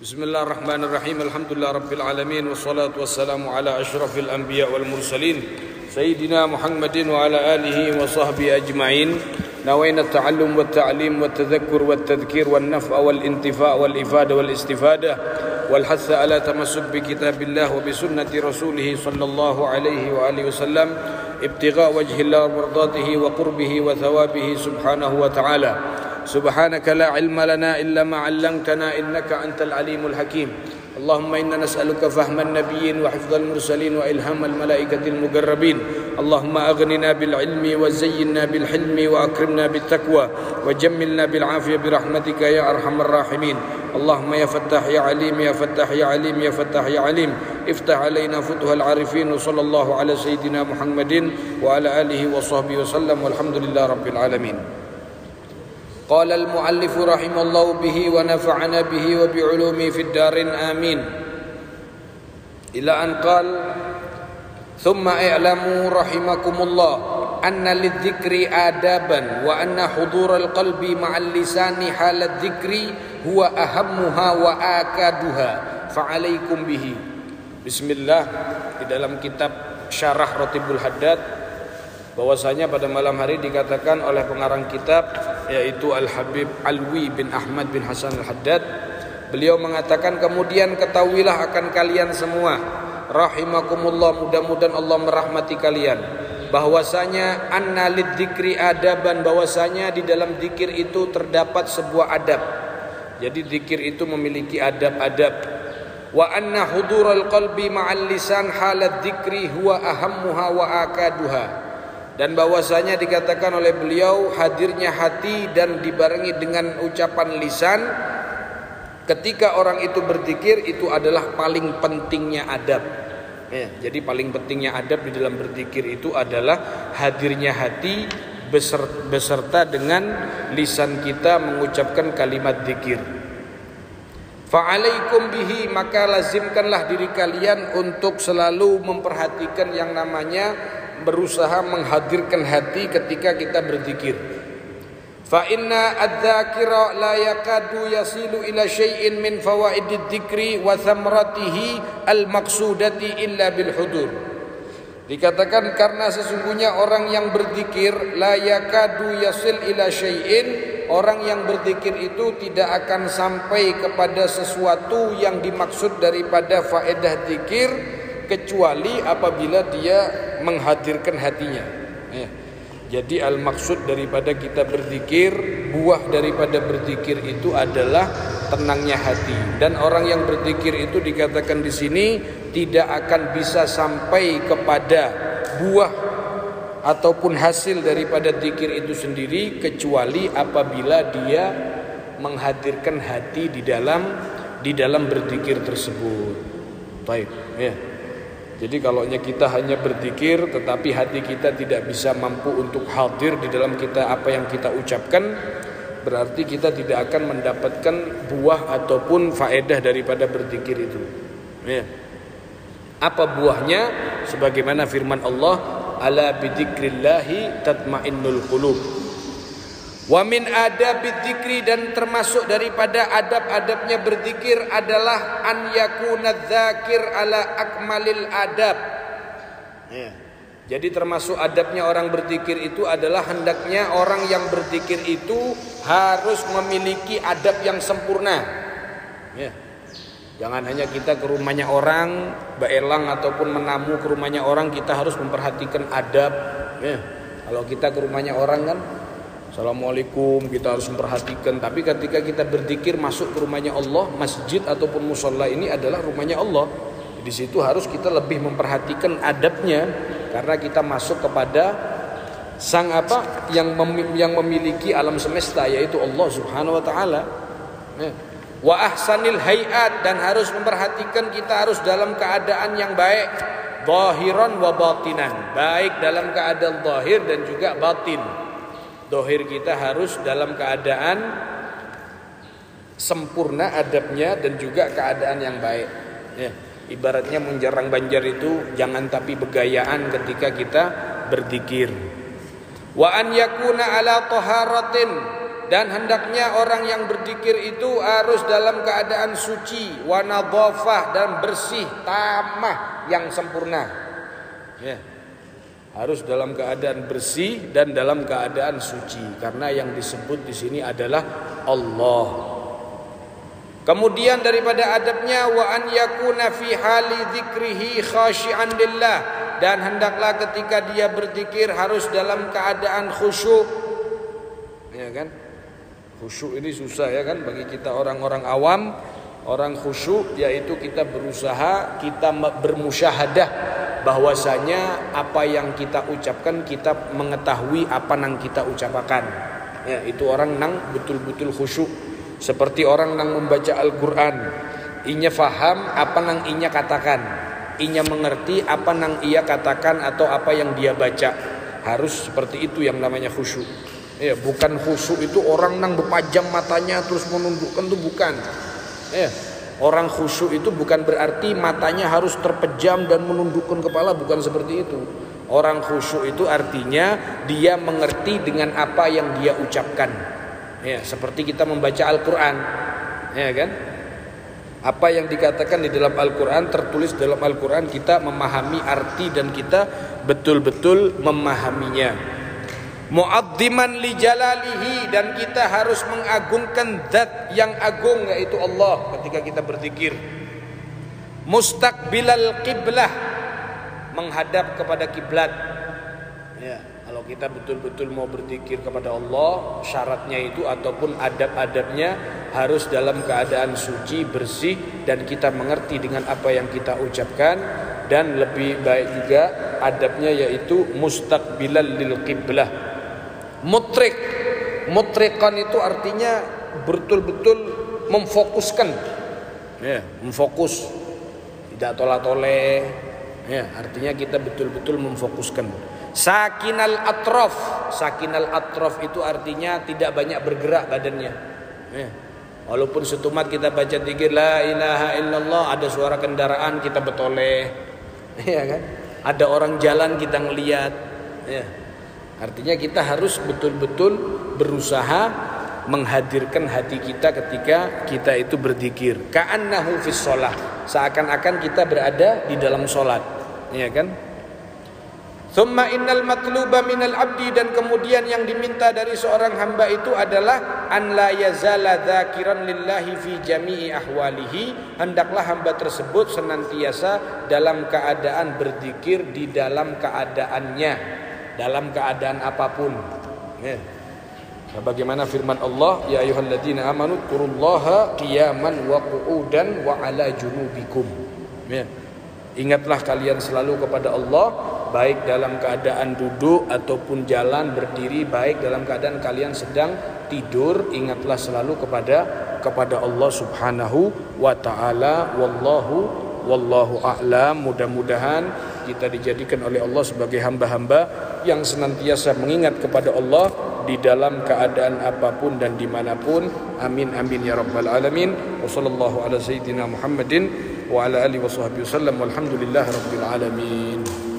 Bismillahirrahmanirrahim. Alhamdulillah rabbil alamin wassalatu wassalamu ala asyrafil anbiya wal mursalin sayyidina Muhammadin wa ala alihi wa sahbihi ajma'in. Nawaina at-ta'allum wat ta'lim wat tadhakkur wat tadhkir wan naf'a wal intifa' wal ifada wal istifadah wal hatha ala tamassuk bi kitabillah wa bi sunnati rasulih sallallahu alaihi wa alihi wasallam ibtigha' wajhillah wa mardatihi wa qurbihi wa thawabihi subhanahu wa ta'ala. Subhanaka la ilma lana illa ma 'allamtana innaka antal alimul hakim. Allahumma inna nas'aluka fahman nabiyyin wa hifdzal mursalin wa ilhamal malaikatil muqarrabin. Allahumma aghnina bil ilmi wa zayyinna bil hilmi wa akrimna bit taqwa wa jammilna bil afiyah bi rahmatika ya arhamar rahimin. Allahumma ya fattah ya alim ya fattah ya alim ya fattah ya alim iftah alaina futuhal arifin. Wa sallallahu ala sayyidina Muhammadin wa ala alihi wa sahbihi wa sallam walhamdulillahi rabbil alamin. Qala al-muallif rahimallahu bihi wa nafa'ana bihi wa bi'ulumi fid darin amin. Ila an qala thumma i'lamu rahimakumullah anna lidh-dhikri adaban wa anna hudural qalbi ma'al lisani halad dhikri huwa ahammuha wa akaduha fa'alaikum bihi. Bismillah. Di dalam kitab Syarah Ratibul Haddad bahwasanya pada malam hari dikatakan oleh pengarang kitab yaitu Al-Habib Alwi bin Ahmad bin Hasan Al-Haddad, beliau mengatakan kemudian ketahuilah akan kalian semua rahimakumullah, mudah-mudahan Allah merahmati kalian, bahwasanya anna lidzikri adaban, bahwasanya di dalam zikir itu terdapat sebuah adab. Jadi zikir itu memiliki adab-adab. Wa anna hudural qalbi ma'al lisan halad dzikri huwa ahammuha wa akaduha. Dan bahwasanya dikatakan oleh beliau hadirnya hati dan dibarengi dengan ucapan lisan ketika orang itu berzikir itu adalah paling pentingnya adab. Ya, jadi paling pentingnya adab di dalam berzikir itu adalah hadirnya hati beserta dengan lisan kita mengucapkan kalimat zikir. Fa'alaikum bihi, maka lazimkanlah diri kalian untuk selalu memperhatikan yang namanya berusaha menghadirkan hati ketika kita berzikir. Fa inna adz-dzakira la yakadu yasilu ila syai'in min fawaidid dzikri wa thamratihi al-maqsudati illa bil hudur. Dikatakan karena sesungguhnya orang yang berzikir la yakadu yasil ila syai'in, orang yang berzikir itu tidak akan sampai kepada sesuatu yang dimaksud daripada faedah zikir kecuali apabila dia menghadirkan hatinya. Ya. Jadi al-maksud daripada kita berzikir, buah daripada berzikir itu adalah tenangnya hati. Dan orang yang berzikir itu dikatakan di sini tidak akan bisa sampai kepada buah ataupun hasil daripada zikir itu sendiri kecuali apabila dia menghadirkan hati di dalam berzikir tersebut. Baik, ya. Jadi kalau kita hanya berzikir tetapi hati kita tidak bisa mampu untuk hadir di dalam kita apa yang kita ucapkan, berarti kita tidak akan mendapatkan buah ataupun faedah daripada berzikir itu. Ya. Apa buahnya? Sebagaimana firman Allah, ala bidzikrillahi tatmainnul qulub. Wa min adabiz zikri, dan termasuk daripada adab-adabnya berzikir adalah an yakuna dzakir ala akmalil adab. Ya. Jadi termasuk adabnya orang berzikir itu adalah hendaknya orang yang berzikir itu harus memiliki adab yang sempurna. Ya. Jangan hanya kita ke rumahnya orang, beelang ataupun menamu ke rumahnya orang, kita harus memperhatikan adab. Ya. Kalau kita ke rumahnya orang kan Assalamualaikum, kita harus memperhatikan. Tapi ketika kita berzikir masuk ke rumahnya Allah, masjid ataupun musholla ini adalah rumahnya Allah. Di situ harus kita lebih memperhatikan adabnya karena kita masuk kepada sang yang memiliki alam semesta, yaitu Allah Subhanahu wa taala. Wa ahsanil hayat, dan harus memperhatikan kita harus dalam keadaan yang baik, zahiran wa batinan, baik dalam keadaan zahir dan juga batin. Dohir kita harus dalam keadaan sempurna adabnya dan juga keadaan yang baik. Ya. Ibaratnya menjarang banjar itu jangan tapi begayaan ketika kita berzikir. Wa an yakuna ala taharatin, dan hendaknya orang yang berzikir itu harus dalam keadaan suci, wa nadhafah, dan bersih, tamah yang sempurna. Ya. Harus dalam keadaan bersih dan dalam keadaan suci, karena yang disebut di sini adalah Allah. Kemudian daripada adabnya, wa an yakuna fi hali dzikrihi khashi'an lillah, dan hendaklah ketika dia berzikir harus dalam keadaan khusyuk. Ya kan? Khusyuk ini susah ya kan bagi kita orang-orang awam. Orang khusyuk yaitu kita berusaha, kita bermusyahadah bahwasanya apa yang kita ucapkan, kita mengetahui apa yang kita ucapkan. Ya, itu orang nang betul-betul khusyuk. Seperti orang nang membaca Al-Quran, inya faham apa nang inya katakan, inya mengerti apa nang ia katakan atau apa yang dia baca. Harus seperti itu yang namanya khusyuk. Ya, bukan khusyuk itu orang nang berpajang matanya terus menundukkan, itu bukan. Ya, orang khusyuk itu bukan berarti matanya harus terpejam dan menundukkan kepala, bukan seperti itu. Orang khusyuk itu artinya dia mengerti dengan apa yang dia ucapkan. Ya, seperti kita membaca Al-Quran, ya kan? Apa yang dikatakan di dalam Al-Quran, tertulis dalam Al-Quran, kita memahami arti dan kita betul-betul memahaminya. Mu'azziman li jalalihi, dan kita harus mengagungkan zat yang agung yaitu Allah ketika kita berzikir. Mustaqbilal qiblah, menghadap kepada kiblat. Ya, kalau kita betul-betul mau berzikir kepada Allah, syaratnya itu ataupun adab-adabnya harus dalam keadaan suci, bersih, dan kita mengerti dengan apa yang kita ucapkan. Dan lebih baik juga adabnya yaitu mustaqbilal lil qiblah. Mutrikan itu artinya betul-betul memfokuskan. Ya, memfokus, tidak tolak-toleh. Ya, artinya kita betul-betul memfokuskan. Sakinal atraf itu artinya tidak banyak bergerak badannya. Ya. Walaupun setumat kita baca zikir la ilaha illallah, ada suara kendaraan kita betoleh. Ya kan? Ada orang jalan kita ngelihat. Ya. Artinya kita harus betul-betul berusaha menghadirkan hati kita ketika kita itu berzikir. Ka'annahu fis shalah, seakan-akan kita berada di dalam salat, ya kan? Tsumma innal matluba minal abdi, dan kemudian yang diminta dari seorang hamba itu adalah an la yazala dzakiran lillahi fi jami'i ahwalihi, hendaklah hamba tersebut senantiasa dalam keadaan berzikir di dalam keadaannya, dalam keadaan apapun. Ya. Nah, bagaimana firman Allah, ya ayyuhalladzina amanu dzkurullaha qiyaman wa qu'udan wa ala junubikum. Ya. Ingatlah kalian selalu kepada Allah, baik dalam keadaan duduk ataupun jalan, berdiri, baik dalam keadaan kalian sedang tidur, ingatlah selalu kepada Allah Subhanahu wa taala. Wallahu a'lam. Mudah-mudahan kita dijadikan oleh Allah sebagai hamba-hamba yang senantiasa mengingat kepada Allah di dalam keadaan apapun dan dimanapun. Amin amin ya rabbal alamin. Wa sallallahu ala sayyidina Muhammadin wa ala alihi wa sahbihi wasallam. Walhamdulillahi rabbil alamin.